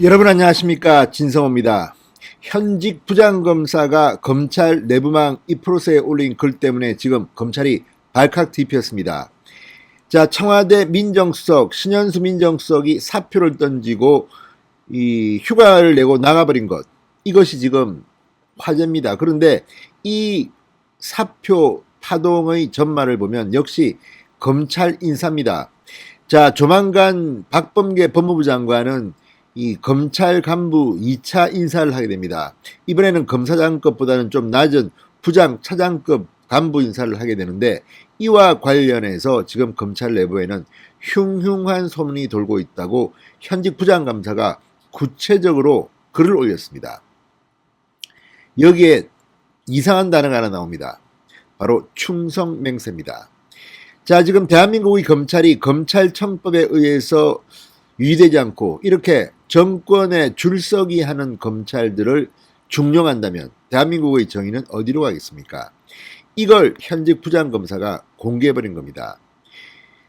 여러분 안녕하십니까, 진성호입니다. 현직 부장검사가 검찰 내부망 이프로스에 올린 글 때문에 지금 검찰이 발칵 뒤폈습니다. 자, 청와대 민정수석 신현수 민정수석이 사표를 던지고 이 휴가를 내고 나가버린 것, 이것이 지금 화제입니다. 그런데 이 사표 파동의 전말을 보면 역시 검찰 인사입니다. 자, 조만간 박범계 법무부 장관은 이 검찰 간부 2차 인사를 하게 됩니다. 이번에는 검사장급보다는 좀 낮은 부장, 차장급 간부 인사를 하게 되는데, 이와 관련해서 지금 검찰 내부에는 흉흉한 소문이 돌고 있다고 현직 부장검사가 구체적으로 글을 올렸습니다. 여기에 이상한 단어가 하나 나옵니다. 바로 충성맹세입니다. 자, 지금 대한민국의 검찰이 검찰청법에 의해서 유지되지 않고 이렇게 정권에 줄서기 하는 검찰들을 중용한다면 대한민국의 정의는 어디로 가겠습니까? 이걸 현직 부장검사가 공개해버린 겁니다.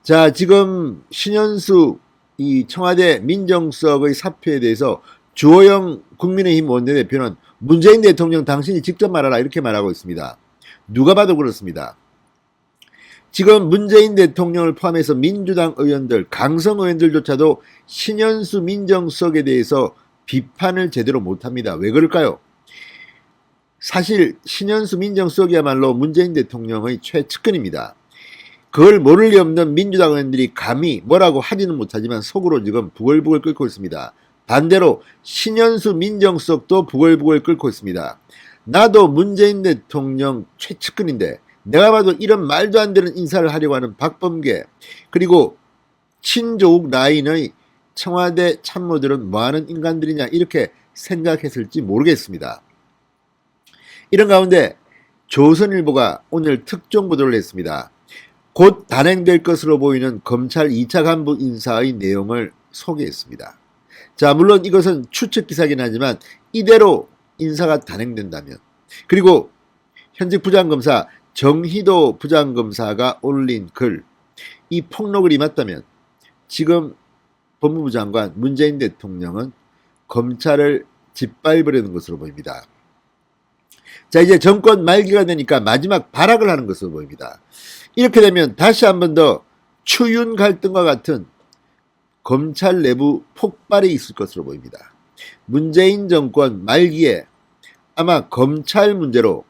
자, 지금 신현수 이 청와대 민정수석의 사표에 대해서 주호영 국민의힘 원내대표는 문재인 대통령 당신이 직접 말하라, 이렇게 말하고 있습니다. 누가 봐도 그렇습니다. 지금 문재인 대통령을 포함해서 민주당 의원들, 강성 의원들조차도 신현수 민정수석에 대해서 비판을 제대로 못합니다. 왜 그럴까요? 사실 신현수 민정수석이야말로 문재인 대통령의 최측근입니다. 그걸 모를 리 없는 민주당 의원들이 감히 뭐라고 하지는 못하지만 속으로 지금 부글부글 끓고 있습니다. 반대로 신현수 민정수석도 부글부글 끓고 있습니다. 나도 문재인 대통령 최측근인데 내가 봐도 이런 말도 안 되는 인사를 하려고 하는 박범계, 그리고 친조국 라인의 청와대 참모들은 뭐하는 인간들이냐, 이렇게 생각했을지 모르겠습니다. 이런 가운데 조선일보가 오늘 특종 보도를 했습니다. 곧 단행될 것으로 보이는 검찰 2차 간부 인사의 내용을 소개했습니다. 자, 물론 이것은 추측 기사긴 하지만 이대로 인사가 단행된다면, 그리고 현직 부장검사 정희도 부장검사가 올린 글, 이 폭로글이 맞다면 지금 법무부 장관 문재인 대통령은 검찰을 짓밟으려는 것으로 보입니다. 자, 이제 정권 말기가 되니까 마지막 발악을 하는 것으로 보입니다. 이렇게 되면 다시 한 번 더 추윤 갈등과 같은 검찰 내부 폭발이 있을 것으로 보입니다. 문재인 정권 말기에 아마 검찰 문제로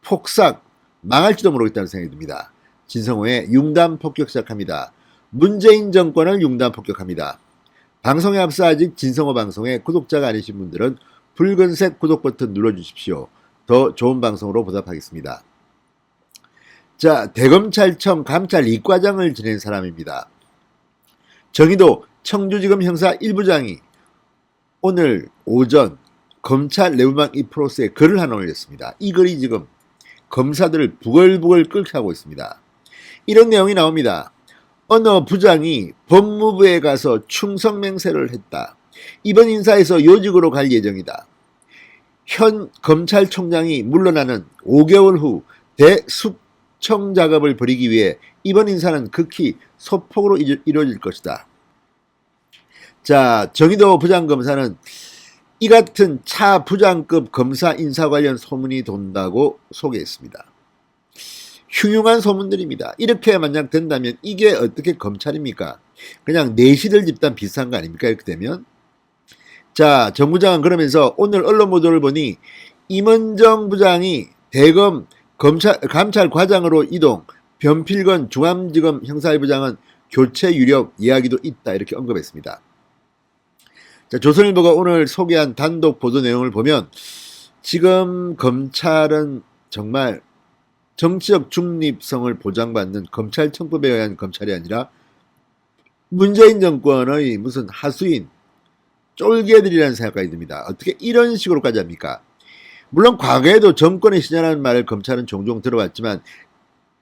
폭삭 망할지도 모르겠다는 생각이 듭니다. 진성호의 융단 폭격 시작합니다. 문재인 정권을 융단 폭격합니다. 방송에 앞서 아직 진성호 방송의 구독자가 아니신 분들은 붉은색 구독 버튼 눌러주십시오. 더 좋은 방송으로 보답하겠습니다. 자, 대검찰청 감찰 2과장을 지낸 사람입니다. 정희도 청주지검 형사 1부장이 오늘 오전 검찰 내부망 이프로스에 글을 하나 올렸습니다. 이 글이 지금 검사들을 부글부글 끓게 하고 있습니다. 이런 내용이 나옵니다. 어느 부장이 법무부에 가서 충성맹세를 했다. 이번 인사에서 요직으로 갈 예정이다. 현 검찰총장이 물러나는 5개월 후 대숙청 작업을 벌이기 위해 이번 인사는 극히 소폭으로 이루어질 것이다. 자, 정희도 부장검사는 이 같은 차 부장급 검사 인사 관련 소문이 돈다고 소개했습니다. 흉흉한 소문들입니다. 이렇게 만약 된다면 이게 어떻게 검찰입니까? 그냥 내시들 집단 비슷한 거 아닙니까? 이렇게 되면. 자, 정 부장은 그러면서 오늘 언론 보도를 보니 임은정 부장이 대검 감찰 과장으로 이동, 변필건 중암지검 형사 1부장은 교체 유력 이야기도 있다, 이렇게 언급했습니다. 자, 조선일보가 오늘 소개한 단독 보도 내용을 보면 지금 검찰은 정말 정치적 중립성을 보장받는 검찰청법에 의한 검찰이 아니라 문재인 정권의 무슨 하수인 쫄개들이라는 생각까지 듭니다. 어떻게 이런 식으로까지 합니까? 물론 과거에도 정권의 신이라는 말을 검찰은 종종 들어봤지만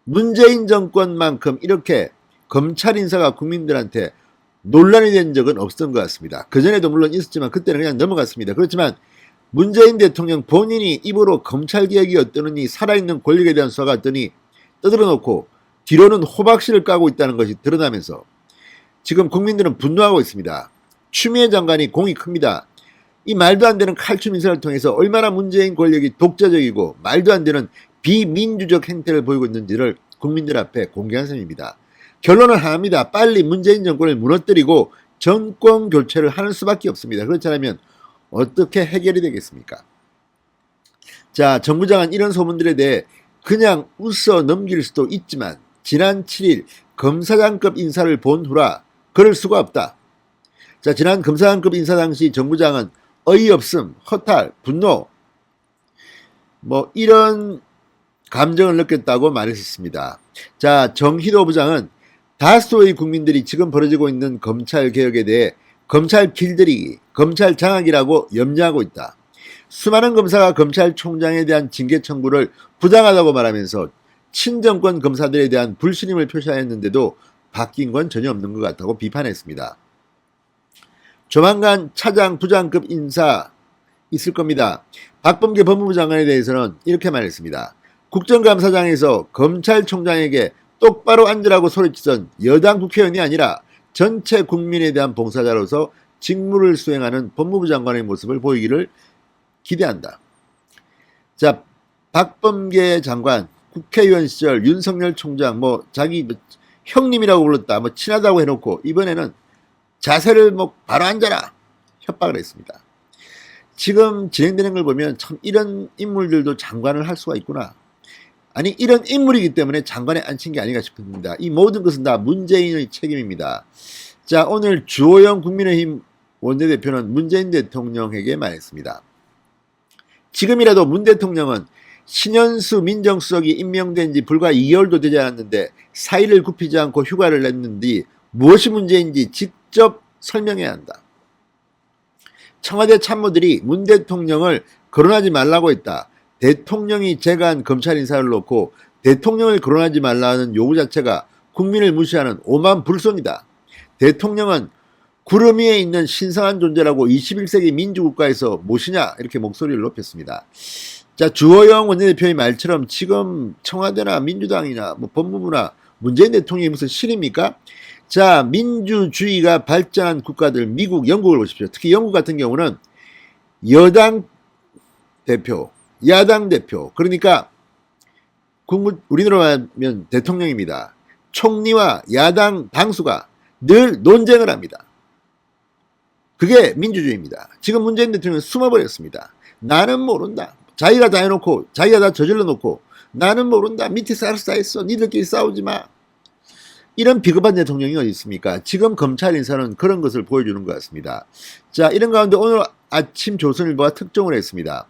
문재인 정권만큼 이렇게 검찰 인사가 국민들한테 논란이 된 적은 없었던 것 같습니다. 그전에도 물론 있었지만 그때는 그냥 넘어갔습니다. 그렇지만 문재인 대통령 본인이 입으로 검찰개혁이 어떠느니 살아있는 권력에 대한 수사가 어떠니 떠들어놓고 뒤로는 호박씨를 까고 있다는 것이 드러나면서 지금 국민들은 분노하고 있습니다. 추미애 장관이 공이 큽니다. 이 말도 안 되는 칼춤 인사를 통해서 얼마나 문재인 권력이 독자적이고 말도 안 되는 비민주적 행태를 보이고 있는지를 국민들 앞에 공개한 셈입니다. 결론은 하나입니다. 빨리 문재인 정권을 무너뜨리고 정권 교체를 하는 수밖에 없습니다. 그렇지 않으면 어떻게 해결이 되겠습니까? 자, 정부장은 이런 소문들에 대해 그냥 웃어 넘길 수도 있지만 지난 7일 검사장급 인사를 본 후라 그럴 수가 없다. 자, 지난 검사장급 인사 당시 정부장은 어이없음, 허탈, 분노 이런 감정을 느꼈다고 말했습니다. 자, 정희도 부장은 다수의 국민들이 지금 벌어지고 있는 검찰 개혁에 대해 검찰 길들이기, 검찰 장악이라고 염려하고 있다. 수많은 검사가 검찰총장에 대한 징계 청구를 부당하다고 말하면서 친정권 검사들에 대한 불신임을 표시하였는데도 바뀐 건 전혀 없는 것 같다고 비판했습니다. 조만간 차장, 부장급 인사 있을 겁니다. 박범계 법무부 장관에 대해서는 이렇게 말했습니다. 국정감사장에서 검찰총장에게 똑바로 앉으라고 소리치던 여당 국회의원이 아니라 전체 국민에 대한 봉사자로서 직무를 수행하는 법무부 장관의 모습을 보이기를 기대한다. 자, 박범계 장관 국회의원 시절 윤석열 총장 자기 형님이라고 불렀다, 친하다고 해놓고 이번에는 자세를 바로 앉아라 협박을 했습니다. 지금 진행되는 걸 보면 참 이런 인물들도 장관을 할 수가 있구나. 아니 이런 인물이기 때문에 장관에 앉힌 게 아닌가 싶습니다. 이 모든 것은 다 문재인의 책임입니다. 자, 오늘 주호영 국민의힘 원내대표는 문재인 대통령에게 말했습니다. 지금이라도 문 대통령은 신현수 민정수석이 임명된 지 불과 2개월도 되지 않았는데 사의를 굽히지 않고 휴가를 냈는지 무엇이 문제인지 직접 설명해야 한다. 청와대 참모들이 문 대통령을 거론하지 말라고 했다. 대통령이 제거한 검찰 인사를 놓고 대통령을 거론하지 말라는 요구 자체가 국민을 무시하는 오만불손이다. 대통령은 구름 위에 있는 신성한 존재라고 21세기 민주국가에서 무엇이냐 이렇게 목소리를 높였습니다. 자, 주호영 원내대표의 말처럼 지금 청와대나 민주당이나 법무부나 문재인 대통령이 무슨 신입니까? 자, 민주주의가 발전한 국가들 미국, 영국을 보십시오. 특히 영국 같은 경우는 여당 대표, 야당 대표, 그러니까 우리나라로 하면 대통령입니다. 총리와 야당 당수가 늘 논쟁을 합니다. 그게 민주주의입니다. 지금 문재인 대통령은 숨어버렸습니다. 나는 모른다. 자기가 다 해놓고 자기가 다 저질러 놓고 나는 모른다. 밑에서 알아서 다 했어. 니들끼리 싸우지 마. 이런 비겁한 대통령이 어디 있습니까? 지금 검찰 인사는 그런 것을 보여주는 것 같습니다. 자, 이런 가운데 오늘 아침 조선일보가 특종을 했습니다.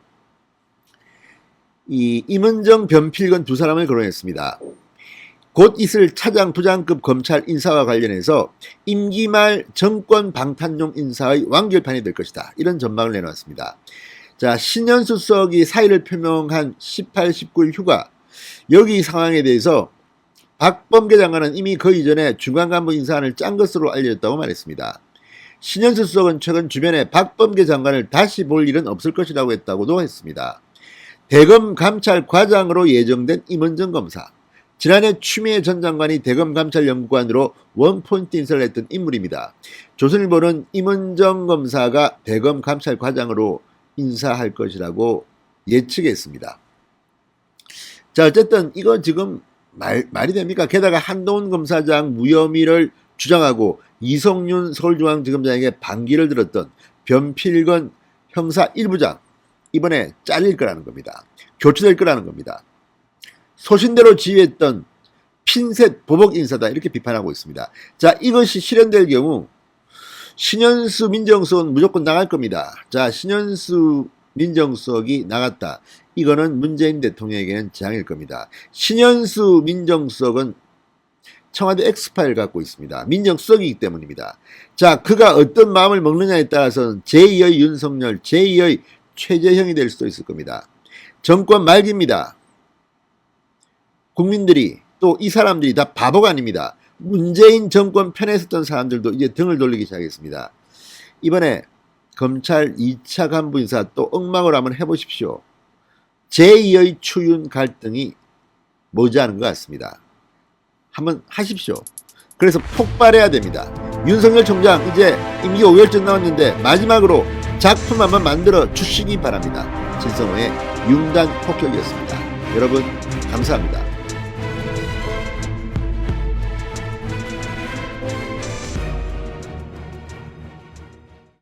임은정, 변필건 두 사람을 거론했습니다. 곧 있을 차장, 부장급 검찰 인사와 관련해서 임기 말 정권 방탄용 인사의 완결판이 될 것이다. 이런 전망을 내놓았습니다. 자, 신현수 수석이 사의를 표명한 18, 19일 휴가, 여기 상황에 대해서 박범계 장관은 이미 그 이전에 중간간부 인사안을 짠 것으로 알려졌다고 말했습니다. 신현수 수석은 최근 주변에 박범계 장관을 다시 볼 일은 없을 것이라고 했다고도 했습니다. 대검 감찰 과장으로 예정된 임은정 검사, 지난해 추미애 전 장관이 대검 감찰 연구관으로 원포인트 인사를 했던 인물입니다. 조선일보는 임은정 검사가 대검 감찰 과장으로 인사할 것이라고 예측했습니다. 자, 어쨌든 이거 지금 말이 됩니까? 게다가 한동훈 검사장 무혐의를 주장하고 이성윤 서울중앙지검장에게 반기를 들었던 변필건 형사 1부장 이번에 잘릴 거라는 겁니다. 교체될 거라는 겁니다. 소신대로 지휘했던 핀셋 보복 인사다 이렇게 비판하고 있습니다. 자, 이것이 실현될 경우 신현수 민정수석은 무조건 나갈 겁니다. 자, 신현수 민정수석이 나갔다. 이거는 문재인 대통령에게는 재앙일 겁니다. 신현수 민정수석은 청와대 엑스파일 갖고 있습니다. 민정수석이기 때문입니다. 자, 그가 어떤 마음을 먹느냐에 따라서는 제2의 윤석열, 제2의 최재형이 될 수도 있을 겁니다. 정권 말기입니다. 국민들이 또 이 사람들이 다 바보가 아닙니다. 문재인 정권 편에 섰던 사람들도 이제 등을 돌리기 시작했습니다. 이번에 검찰 2차 간부 인사 또 엉망을 한번 해보십시오. 제2의 추윤 갈등이 머지않은 것 같습니다. 한번 하십시오. 그래서 폭발해야 됩니다. 윤석열 총장 이제 임기 5개월쯤 남았는데 마지막으로 작품 한번 만들어 주시기 바랍니다. 진성호의 융단 폭격이었습니다. 여러분 감사합니다.